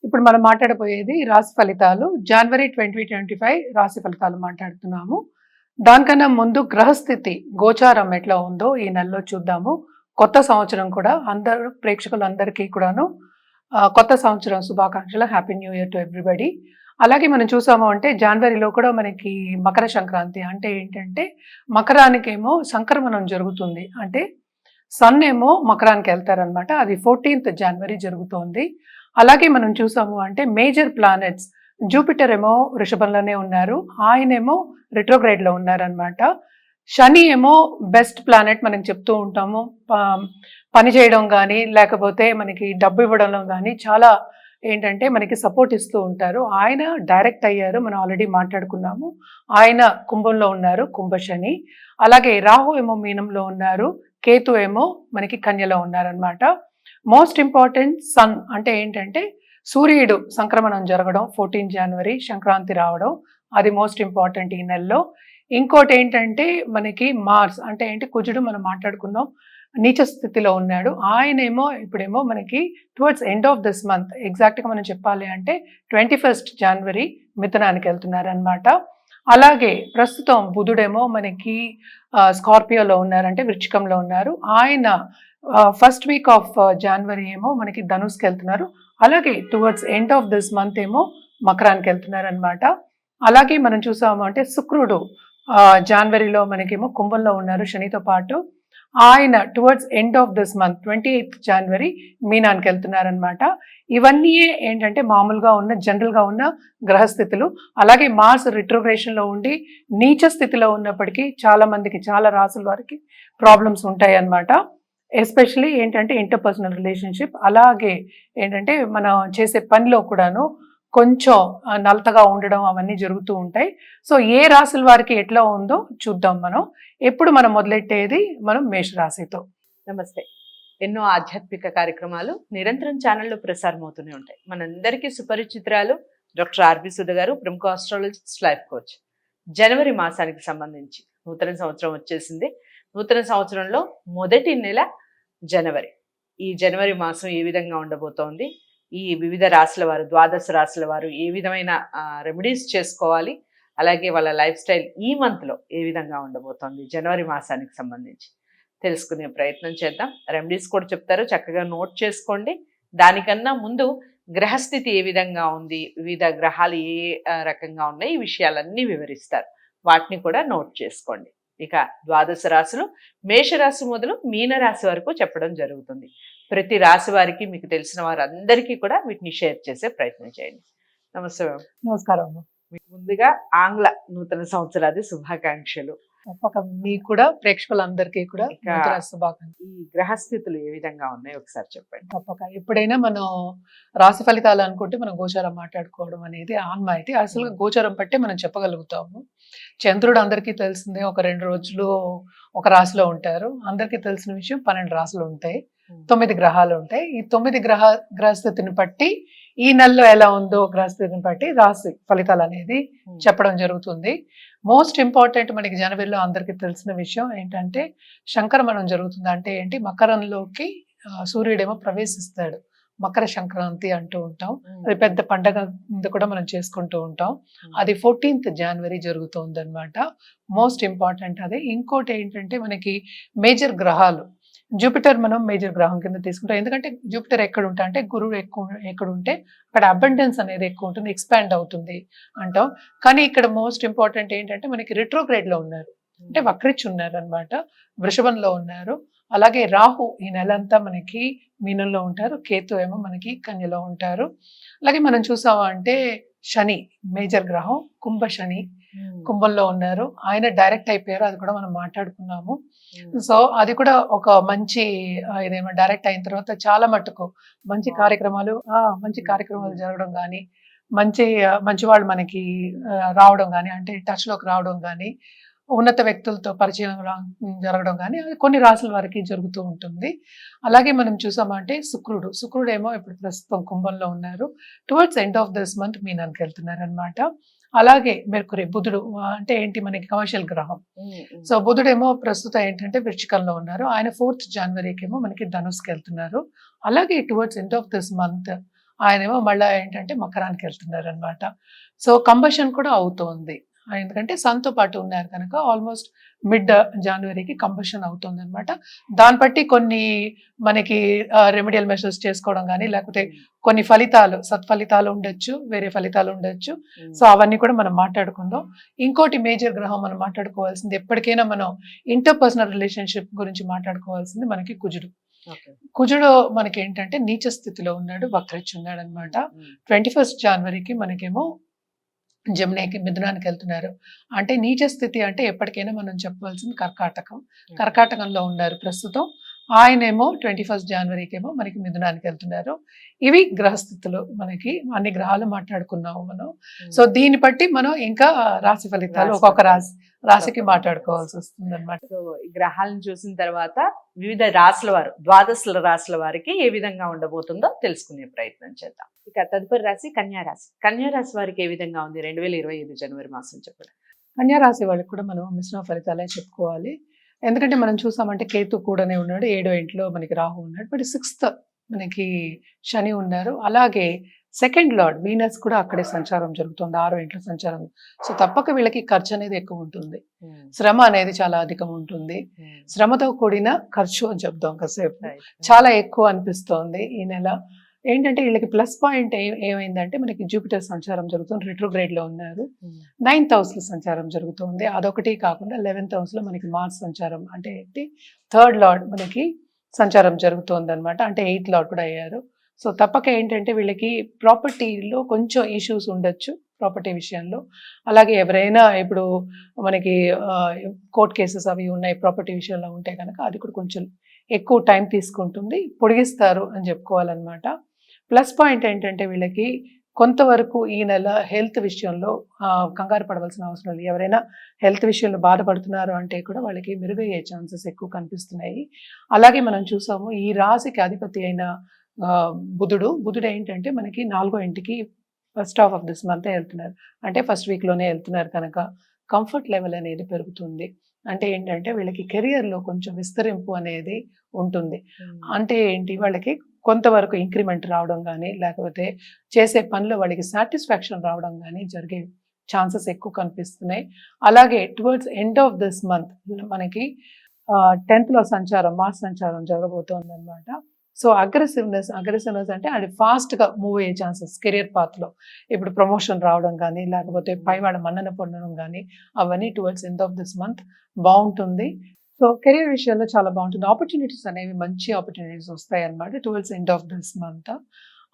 ఇప్పుడు మనం మాట్లాడబోయేది రాశి ఫలితాలు. జనవరి 2025 రాశి ఫలితాలు మాట్లాడుతున్నాము. దానికన్నా ముందు గ్రహస్థితి గోచారం ఎట్లా ఉందో ఈ నెలలో చూద్దాము. కొత్త సంవత్సరం కూడా అందరూ ప్రేక్షకులందరికీ కూడాను కొత్త సంవత్సరం శుభాకాంక్షలు. Happy new year to everybody. అలాగే మనం చూసాము అంటే జనవరిలో కూడా మనకి మకర సంక్రాంతి అంటే ఏంటంటే మకరానికేమో సంక్రమణం జరుగుతుంది. అంటే సన్ ఏమో మకరానికి వెళ్తారనమాట. అది 14th జనవరి జరుగుతోంది. అలాగే మనం చూసాము అంటే మేజర్ ప్లానెట్స్ జూపిటర్ ఏమో వృషభంలోనే ఉన్నారు, ఆయనేమో రిట్రోగ్రేడ్లో ఉన్నారనమాట. శని ఏమో బెస్ట్ ప్లానెట్ మనం చెప్తూ ఉంటాము. పని చేయడం కానీ లేకపోతే మనకి డబ్బు ఇవ్వడంలో కానీ చాలా ఏంటంటే మనకి సపోర్ట్ ఇస్తూ ఉంటారు. ఆయన డైరెక్ట్ అయ్యారు, మనం ఆల్రెడీ మాట్లాడుకున్నాము. ఆయన కుంభంలో ఉన్నారు, కుంభశని. అలాగే రాహు ఏమో మీనంలో ఉన్నారు, కేతు ఏమో మనకి కన్యలో ఉన్నారనమాట. మోస్ట్ ఇంపార్టెంట్ సన్ అంటే ఏంటంటే సూర్యుడు సంక్రమణం జరగడం 14 జనవరి సంక్రాంతి రావడం, అది మోస్ట్ ఇంపార్టెంట్ ఈ నెలలో. ఇంకోటి ఏంటంటే మనకి మార్స్ అంటే ఏంటి కుజుడు మనం మాట్లాడుకున్నాం, నీచ స్థితిలో ఉన్నాడు. ఆయనేమో ఇప్పుడేమో మనకి towards end of this month ఎగ్జాక్ట్గా మనం చెప్పాలి అంటే 21st జనవరి మిథునానికి వెళ్తున్నారు అనమాట. అలాగే ప్రస్తుతం బుధుడేమో మనకి స్కార్పియోలో ఉన్నారంటే వృచ్చికంలో ఉన్నారు. ఆయన ఫస్ట్ వీక్ ఆఫ్ జనవరి ఏమో మనకి ధనుస్కి వెళ్తున్నారు. అలాగే towards end of this month ఏమో మకరానికి వెళ్తున్నారు అనమాట. అలాగే మనం చూసాము అంటే శుక్రుడు జనవరిలో మనకేమో కుంభంలో ఉన్నారు శనితో పాటు. ఆయన towards end of this month 28th జనవరి మీనానికి వెళ్తున్నారనమాట. ఇవన్నీ ఏంటంటే మామూలుగా ఉన్న జనరల్గా ఉన్న గ్రహస్థితులు. అలాగే మార్స్ రిట్రోగ్రేషన్లో ఉండి నీచ స్థితిలో ఉన్నప్పటికీ చాలా మందికి చాలా రాసుల వారికి ప్రాబ్లమ్స్ ఉంటాయి అన్నమాట. ఎస్పెషలీ ఏంటంటే ఇంటర్పర్సనల్ రిలేషన్షిప్, అలాగే ఏంటంటే మనం చేసే పనిలో కూడాను కొంచెం నలతగా ఉండడం అవన్నీ జరుగుతూ ఉంటాయి. సో ఏ రాశుల వారికి ఎట్లా ఉందో చూద్దాం మనం. ఎప్పుడు మనం మొదలెట్టేది మనం మేషరాశితో. నమస్తే. ఎన్నో ఆధ్యాత్మిక కార్యక్రమాలు నిరంతరం ఛానల్లో ప్రసారం అవుతూనే ఉంటాయి. మనందరికీ సుపరిచితురాలు డాక్టర్ ఆర్బి సుధ గారు, ప్రముఖ ఆస్ట్రాలజిస్ట్, లైఫ్ కోచ్. జనవరి మాసానికి సంబంధించి నూతన సంవత్సరం వచ్చేసింది. నూతన సంవత్సరంలో మొదటి నెల జనవరి. ఈ జనవరి మాసం ఏ విధంగా ఉండబోతోంది, ఈ వివిధ రాశుల వారు, ద్వాదశ రాశుల వారు ఏ విధమైన రెమెడీస్ చేసుకోవాలి, అలాగే వాళ్ళ లైఫ్ స్టైల్ ఈ మంత్లో ఏ విధంగా ఉండబోతోంది జనవరి మాసానికి సంబంధించి తెలుసుకునే ప్రయత్నం చేద్దాం. రెమెడీస్ కూడా చెప్తారు, చక్కగా నోట్ చేసుకోండి. దానికన్నా ముందు గ్రహస్థితి ఏ విధంగా ఉంది, వివిధ గ్రహాలు ఏ రకంగా ఉన్నాయి, ఈ విషయాలన్నీ వివరిస్తారు. వాటిని కూడా నోట్ చేసుకోండి. ఇక ద్వాదశ రాశులు మేషరాశి మొదలు మీనరాశి వరకు చెప్పడం జరుగుతుంది. ప్రతి రాశి వారికి మీకు తెలిసిన వారందరికీ కూడా వీటిని షేర్ చేసే ప్రయత్నం చేయండి. నమస్తే. నమస్కారం. మీకు ముందుగా ఆంగ్ల నూతన సంవత్సరాది శుభాకాంక్షలు. తప్పక మీకు కూడా ప్రేక్షకులందరికీ కూడా శుభాకాంక్షలు. ఈ గ్రహస్థితులు ఏ విధంగా ఉన్నాయి ఒకసారి చెప్పండి. తప్పక ఎప్పుడైనా మనం రాశి ఫలితాలు అనుకుంటే మనం గోచారం మాట్లాడుకోవడం అనేది ఆన్మాయితీ. అసలు గోచారం పట్టే మనం చెప్పగలుగుతాము. చంద్రుడు అందరికీ తెలిసిందే, ఒక 2 రోజులు ఒక రాశిలో ఉంటారు. అందరికీ తెలిసిన విషయం 12 రాశులు ఉంటాయి, 9 గ్రహాలు ఉంటాయి. ఈ 9 గ్రహస్థితిని బట్టి ఈ నెలలో ఎలా ఉందో గ్రహస్థితిని బట్టి రాశి ఫలితాలు అనేది చెప్పడం జరుగుతుంది. మోస్ట్ ఇంపార్టెంట్ మనకి జనవరిలో అందరికీ తెలిసిన విషయం ఏంటంటే సంక్రమణం జరుగుతుంది. అంటే ఏంటి, మకరంలోకి సూర్యుడేమో ప్రవేశిస్తాడు. మకర సంక్రాంతి అంటూ ఉంటాం. అది పెద్ద పండగ కూడా మనం చేసుకుంటూ ఉంటాం. అది 14th జనవరి జరుగుతుంది అనమాట. మోస్ట్ ఇంపార్టెంట్ అదే. ఇంకోటి ఏంటంటే మనకి మేజర్ గ్రహాలు జూపిటర్ మనం మేజర్ గ్రహం కింద తీసుకుంటాం. ఎందుకంటే జూపిటర్ ఎక్కడ ఉంటా అంటే గురువు ఎక్కడ ఉంటే అక్కడ అబండెన్స్ అనేది ఎక్కువ ఉంటుంది, ఎక్స్పాండ్ అవుతుంది అంటాం. కానీ ఇక్కడ మోస్ట్ ఇంపార్టెంట్ ఏంటంటే మనకి రిట్రోగ్రేడ్ లో ఉన్నారు, అంటే వక్రించి ఉన్నారు అనమాట, వృషభంలో ఉన్నారు. అలాగే రాహు ఈ నెలంతా మనకి మీనంలో ఉంటారు, కేతు ఏమో మనకి కన్యలో ఉంటారు. అలాగే మనం చూసాము అంటే శని మేజర్ గ్రహం కుంభ శని కుంభంలో ఉన్నారు, ఆయన డైరెక్ట్ అయిపోయారు, అది కూడా మనం మాట్లాడుకున్నాము. సో అది కూడా ఒక మంచి ఇదేమో డైరెక్ట్ అయిన తర్వాత చాలా మట్టుకు మంచి కార్యక్రమాలు జరగడం కానీ, మంచి వాళ్ళు మనకి రావడం కానీ, అంటే టచ్ లోకి రావడం కానీ, ఉన్నత వ్యక్తులతో పరిచయం జరగడం కానీ అది కొన్ని రాశుల వారికి జరుగుతూ ఉంటుంది. అలాగే మనం చూసామంటే శుక్రుడు ఏమో ఇప్పుడు ప్రస్తుతం కుంభంలో ఉన్నారు, towards end of this month మీనానికి వెళ్తున్నారు అనమాట. అలాగే మెర్కురీ బుధుడు అంటే ఏంటి మనకి కమర్షియల్ గ్రహం. సో బుధుడేమో ప్రస్తుతం ఏంటంటే వృశ్చికంలో ఉన్నారు, ఆయన 4th జనవరికి ఏమో మనకి ధనుస్కి వెళ్తున్నారు. అలాగే towards end of this month ఆయనేమో మళ్ళీ ఏంటంటే మకరానికి వెళ్తున్నారు అనమాట. సో కంబషన్ కూడా అవుతోంది. ఎందుకంటే సన్‌తో పాటు ఉన్నారు కనుక ఆల్మోస్ట్ మిడ్ జనవరికి కంబషన్ అవుతుంది అనమాట. దాన్ని బట్టి కొన్ని మనకి రెమెడియల్ మెషర్స్ చేసుకోవడం కానీ, లేకపోతే కొన్ని ఫలితాలు సత్ఫలితాలు ఉండొచ్చు, వేరే ఫలితాలు ఉండొచ్చు. సో అవన్నీ కూడా మనం మాట్లాడుకుందాం. ఇంకోటి మేజర్ గ్రహం మనం మాట్లాడుకోవాల్సింది, ఎప్పటికైనా మనం ఇంటర్పర్సనల్ రిలేషన్షిప్ గురించి మాట్లాడుకోవాల్సింది మనకి కుజుడు. కుజుడు మనకి ఏంటంటే నీచ స్థితిలో ఉన్నాడు, వక్రించి ఉన్నాడు అనమాట. 21 జనవరికి మనకేమో జమునాకి మిథునానికి వెళ్తున్నారు. అంటే నీచ స్థితి అంటే ఎప్పటికైనా మనం చెప్పవలసింది కర్కాటకం. కర్కాటకంలో ఉన్నారు ప్రస్తుతం. ఆయనేమో 21 జనవరికేమో మనకి మిథునానికి వెళ్తున్నారు. ఇవి గ్రహస్థితులు, మనకి అన్ని గ్రహాలు మాట్లాడుకున్నాము మనం. సో దీన్ని బట్టి మనం ఇంకా రాశి ఫలితాలు ఒక్కొక్క రాశికి మాట్లాడుకోవాల్సి వస్తుంది అనమాట. సో ఈ గ్రహాలను చూసిన తర్వాత వివిధ రాశుల వారు, ద్వాదశ రాశుల వారికి ఏ విధంగా ఉండబోతుందో తెలుసుకునే ప్రయత్నం చేద్దాం. ఇక తదుపరి రాశి కన్యా రాశి. కన్యా రాశి వారికి ఏ విధంగా ఉంది 2025 జనవరి మాసం చెప్పండి. కన్యా రాశి వాళ్ళకి కూడా మనం మిశ్రమ ఫలితాలే చెప్పుకోవాలి. ఎందుకంటే మనం చూసామంటే కేతు కూడానే ఉన్నాడు, 7వ ఇంట్లో మనకి రాహు ఉన్నాడు, బట్ 6th మనకి శని ఉన్నారు. అలాగే సెకండ్ లార్డ్ వీనస్ కూడా అక్కడే సంచారం జరుగుతుంది, 6వ ఇంట్లో సంచారం. సో తప్పక వీళ్ళకి ఖర్చు అనేది ఎక్కువ ఉంటుంది, శ్రమ అనేది చాలా అధికం ఉంటుంది. శ్రమతో కూడిన ఖర్చు అని చెప్తాం కాసేపు, చాలా ఎక్కువ అనిపిస్తోంది ఈ నెల. ఏంటంటే వీళ్ళకి ప్లస్ పాయింట్ ఏమైందంటే మనకి జూపిటర్ సంచారం జరుగుతుంది, రిట్రోగ్రేడ్ లో ఉన్నారు. 9th హౌస్ లో సంచారం జరుగుతుంది. అదొకటి కాకుండా 11th హౌస్ లో మనకి మార్స్ సంచారం, అంటే ఏంటి 3rd లార్డ్ మనకి సంచారం జరుగుతుంది అనమాట. అంటే 8th లార్డ్ కూడా అయ్యారు. సో తప్పక ఏంటంటే వీళ్ళకి ప్రాపర్టీలో కొంచెం ఇష్యూస్ ఉండొచ్చు, ప్రాపర్టీ విషయంలో. అలాగే ఎవరైనా ఇప్పుడు మనకి కోర్ట్ కేసెస్ అవి ఉన్నాయి ప్రాపర్టీ విషయంలో ఉంటే కనుక అది కూడా కొంచెం ఎక్కువ టైం తీసుకుంటుంది, పొడిగిస్తారు అని చెప్పుకోవాలన్నమాట. ప్లస్ పాయింట్ ఏంటంటే వీళ్ళకి కొంతవరకు ఈ నెల హెల్త్ విషయంలో కంగారు పడవలసిన అవసరం లేదు. ఎవరైనా హెల్త్ విషయంలో బాధపడుతున్నారు అంటే కూడా వాళ్ళకి మెరుగయ్యే ఛాన్సెస్ ఎక్కువ కనిపిస్తున్నాయి. అలాగే మనం చూసాము ఈ రాశికి అధిపతి అయిన బుధుడు ఏంటంటే మనకి 4వ ఇంటికి first half of this month వెళ్తున్నారు, అంటే ఫస్ట్ వీక్లోనే వెళ్తున్నారు కనుక కంఫర్ట్ లెవెల్ అనేది పెరుగుతుంది. అంటే ఏంటంటే వీళ్ళకి కెరియర్లో కొంచెం విస్తరింపు అనేది ఉంటుంది. అంటే ఏంటి, వాళ్ళకి కొంతవరకు ఇంక్రిమెంట్ రావడం కానీ, లేకపోతే చేసే పనిలో వాళ్ళకి సాటిస్ఫాక్షన్ రావడం కానీ జరిగే ఛాన్సెస్ ఎక్కువ కనిపిస్తున్నాయి. అలాగే towards end of this month మనకి 10th లో సంచారం, మార్స్ సంచారం జరగబోతోంది అనమాట. సో అగ్రెసివ్నెస్ అంటే అది ఫాస్ట్గా మూవ్ అయ్యే ఛాన్సెస్ కెరియర్ పాత్లో, ఇప్పుడు ప్రమోషన్ రావడం కానీ, లేకపోతే పైవాళ్ళ మన్నన పొందడం కానీ, అవన్నీ towards end of this month బాగుంటుంది. సో కెరియర్ విషయంలో చాలా బాగుంటుంది. ఆపర్చునిటీస్ అనేవి మంచి ఆపర్చునిటీస్ వస్తాయి అన్నమాట towards end of this month.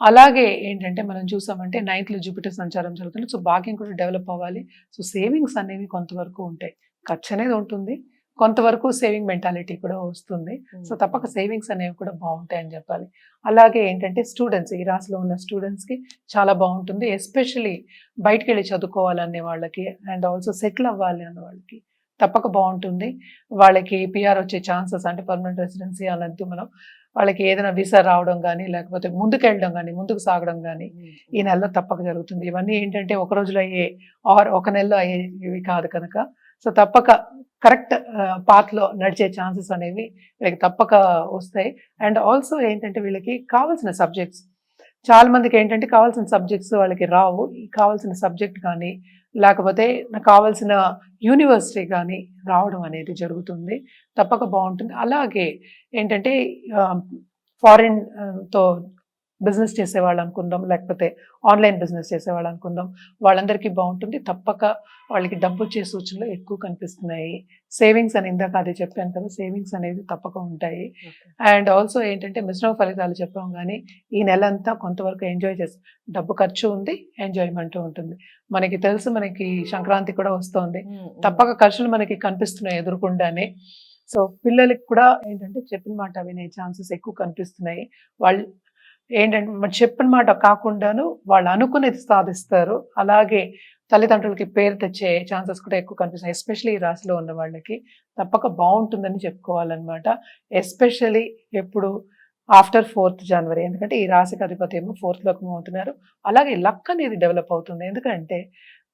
అలాగే ఏంటంటే మనం చూసామంటే 9th లో జూపిటర్ సంచారం జరుగుతుంది. సో భాగ్యం కూడా డెవలప్ అవ్వాలి. సో సేవింగ్స్ అనేవి కొంతవరకు ఉంటాయి, ఖర్చు అనేది ఉంటుంది, కొంతవరకు సేవింగ్ మెంటాలిటీ కూడా వస్తుంది. సో తప్పక సేవింగ్స్ అనేవి కూడా బాగుంటాయని చెప్పాలి. అలాగే ఏంటంటే స్టూడెంట్స్, ఈ రాశిలో ఉన్న స్టూడెంట్స్కి చాలా బాగుంటుంది. ఎస్పెషలీ బయటికి వెళ్ళి చదువుకోవాలనే వాళ్ళకి అండ్ ఆల్సో సెటిల్ అవ్వాలి అన్న వాళ్ళకి తప్పక బాగుంటుంది. వాళ్ళకి పిఆర్ వచ్చే ఛాన్సెస్, అంటే పర్మనెంట్ రెసిడెన్సీ అనేది మనం వాళ్ళకి ఏదైనా వీసా రావడం కానీ, లేకపోతే ముందుకు వెళ్ళడం కానీ, ముందుకు సాగడం కానీ ఈ నెలలో తప్పక జరుగుతుంది. ఇవన్నీ ఏంటంటే ఒక రోజులో అయ్యే ఆర్ ఒక నెలలో అయ్యేవి కాదు కనుక, సో తప్పక కరెక్ట్ పాత్లో నడిచే ఛాన్సెస్ అనేవి వీళ్ళకి తప్పక వస్తాయి. అండ్ ఆల్సో ఏంటంటే వీళ్ళకి కావాల్సిన సబ్జెక్ట్స్, చాలా మందికి ఏంటంటే కావాల్సిన సబ్జెక్ట్స్ వాళ్ళకి రావు. కావాల్సిన సబ్జెక్ట్ కానీ, లేకపోతే నాకు కావాల్సిన యూనివర్సిటీ కానీ రావడం అనేది జరుగుతుంది, తప్పక బాగుంటుంది. అలాగే ఏంటంటే ఫారిన్తో బిజినెస్ చేసేవాళ్ళు అనుకుందాం, లేకపోతే ఆన్లైన్ బిజినెస్ చేసేవాళ్ళు అనుకుందాం, వాళ్ళందరికీ బాగుంటుంది. తప్పక వాళ్ళకి డబ్బు వచ్చే సూచనలు ఎక్కువ కనిపిస్తున్నాయి. సేవింగ్స్ అని ఇందాక అది చెప్పాను కదా, సేవింగ్స్ అనేది తప్పక ఉంటాయి. అండ్ ఆల్సో ఏంటంటే మిశ్రమ ఫలితాలు చెప్పాం కానీ ఈ నెల అంతా కొంతవరకు ఎంజాయ్ చేసి, డబ్బు ఖర్చు ఉంది, ఎంజాయ్మెంట్ ఉంటుంది. మనకి తెలుసు మనకి సంక్రాంతి కూడా వస్తుంది, తప్పక ఖర్చులు మనకి కనిపిస్తున్నాయి ఎదురుకుండానే. సో పిల్లలకి కూడా ఏంటంటే చెప్పిన మాట వినే ఛాన్సెస్ ఎక్కువ కనిపిస్తున్నాయి. వాళ్ళు ఏంటంటే మరి చెప్పిన మాట కాకుండాను వాళ్ళు అనుకునేది సాధిస్తారు. అలాగే తల్లిదండ్రులకి పేరు తెచ్చే ఛాన్సెస్ కూడా ఎక్కువ కనిపిస్తున్నాయి. ఎస్పెషలీ ఈ రాశిలో ఉన్న వాళ్ళకి తప్పక బాగుంటుందని చెప్పుకోవాలన్నమాట. ఎస్పెషలీ ఎప్పుడు ఆఫ్టర్ 4th జనవరి, ఎందుకంటే ఈ రాశికి అధిపతి ఏమో 4th లోకి అవుతున్నారు. అలాగే లక్ అనేది డెవలప్ అవుతుంది, ఎందుకంటే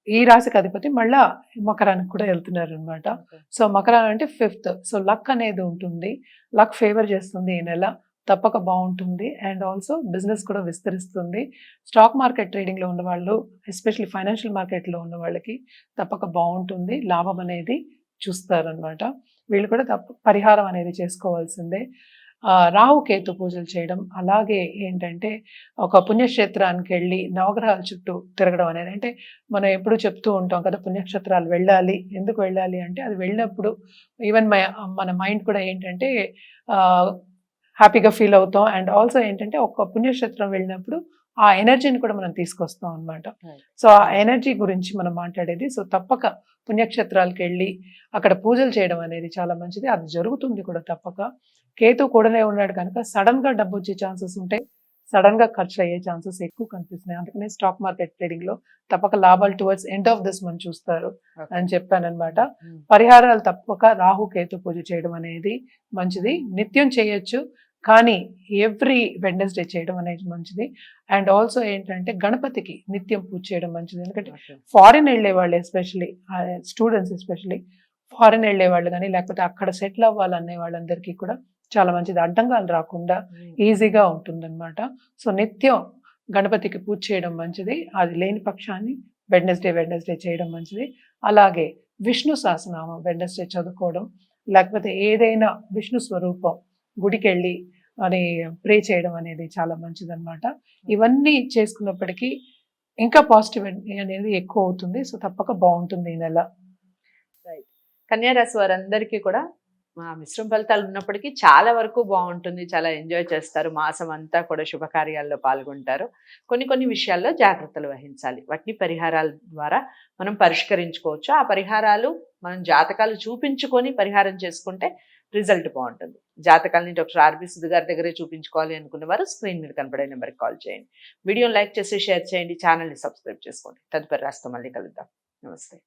ఈ రాశికి అధిపతి మళ్ళా మకరానికి కూడా వెళ్తున్నారు అనమాట. సో మకరం అంటే 5th, సో లక్ అనేది ఉంటుంది, లక్ ఫేవర్ చేస్తుంది ఈ నెల. తప్పక బాగుంటుంది. అండ్ ఆల్సో బిజినెస్ కూడా విస్తరిస్తుంది. స్టాక్ మార్కెట్ ట్రేడింగ్లో ఉన్న వాళ్ళు, ఎస్పెషల్లీ ఫైనాన్షియల్ మార్కెట్లో ఉన్న వాళ్ళకి తప్పక బాగుంటుంది. లాభం అనేది చూస్తారనమాట. వీళ్ళు కూడా పరిహారం అనేది చేసుకోవాల్సిందే. రాహుకేతు పూజలు చేయడం, అలాగే ఏంటంటే ఒక పుణ్యక్షేత్రానికి వెళ్ళి నవగ్రహాల చుట్టూ తిరగడం అనేది, అంటే మనం ఎప్పుడు చెప్తూ ఉంటాం కదా, పుణ్యక్షేత్రాలు వెళ్ళాలి. ఎందుకు వెళ్ళాలి అంటే అది వెళ్ళినప్పుడు ఈవెన్ మన మైండ్ కూడా ఏంటంటే హ్యాపీగా ఫీల్ అవుతాం. అండ్ ఆల్సో ఏంటంటే ఒక పుణ్యక్షేత్రం వెళ్ళినప్పుడు ఆ ఎనర్జీని కూడా మనం తీసుకొస్తాం అనమాట. సో ఆ ఎనర్జీ గురించి మనం మాట్లాడేది. సో తప్పక పుణ్యక్షేత్రాలకు వెళ్ళి అక్కడ పూజలు చేయడం అనేది చాలా మంచిది. అది జరుగుతుంది కూడా తప్పక. కేతు కూడానే ఉన్నాడు కనుక సడన్ గా డబ్బు వచ్చే ఛాన్సెస్ ఉంటాయి, సడన్ గా ఖర్చు అయ్యే ఛాన్సెస్ ఎక్కువ కనిపిస్తున్నాయి. అందుకనే స్టాక్ మార్కెట్ ట్రేడింగ్ లో తప్పక లాభాలు towards end of this month చూస్తారు అని చెప్పానన్నమాట. పరిహారాలు తప్పక రాహు కేతు పూజ చేయడం అనేది మంచిది. నిత్యం చేయొచ్చు, కానీ ఎవ్రీ వెడ్నెస్డే చేయడం అనేది మంచిది. అండ్ ఆల్సో ఏంటంటే గణపతికి నిత్యం పూజ చేయడం మంచిది. ఎందుకంటే ఫారిన్ వెళ్ళే వాళ్ళు, ఎస్పెషలీ స్టూడెంట్స్, ఎస్పెషలీ ఫారిన్ వెళ్ళే వాళ్ళు కానీ లేకపోతే అక్కడ సెటిల్ అవ్వాలనే వాళ్ళందరికీ కూడా చాలా మంచిది. అడ్డంగాలు రాకుండా ఈజీగా ఉంటుందన్నమాట. సో నిత్యం గణపతికి పూజ చేయడం మంచిది. అది లేని పక్షాన్ని వెడ్నెస్డే చేయడం మంచిది. అలాగే విష్ణు సహస్రనామం వెడ్నెస్డే చదువుకోవడం, లేకపోతే ఏదైనా విష్ణు స్వరూపం గుడికి వెళ్ళి అని ప్రే చేయడం అనేది చాలా మంచిది అనమాట. ఇవన్నీ చేసుకున్నప్పటికీ ఇంకా పాజిటివ్ అనేది ఎక్కువ అవుతుంది. సో తప్పక బాగుంటుంది ఈ నెల. కన్యారాశి వారందరికీ కూడా మిశ్రమ ఫలితాలు ఉన్నప్పటికీ చాలా వరకు బాగుంటుంది. చాలా ఎంజాయ్ చేస్తారు. మాసం అంతా కూడా శుభకార్యాల్లో పాల్గొంటారు. కొన్ని విషయాల్లో జాగ్రత్తలు వహించాలి. వాటిని పరిహారాల ద్వారా మనం పరిష్కరించుకోవచ్చు. ఆ పరిహారాలు మనం జాతకాలు చూపించుకొని పరిహారం చేసుకుంటే రిజల్ట్ బాగుంటుంది. జాతకాలని డాక్టర్ ఆర్బి సుధ గారి దగ్గరే చూపించుకోవాలి అనుకున్న వారు స్క్రీన్ మీద కనపడే నెంబర్కి కాల్ చేయండి. వీడియోని లైక్ చేసి షేర్ చేయండి. ఛానల్ని సబ్స్క్రైబ్ చేసుకోండి. తదుపరి రాష్ట్రం మళ్ళీ కలుద్దాం. నమస్తే.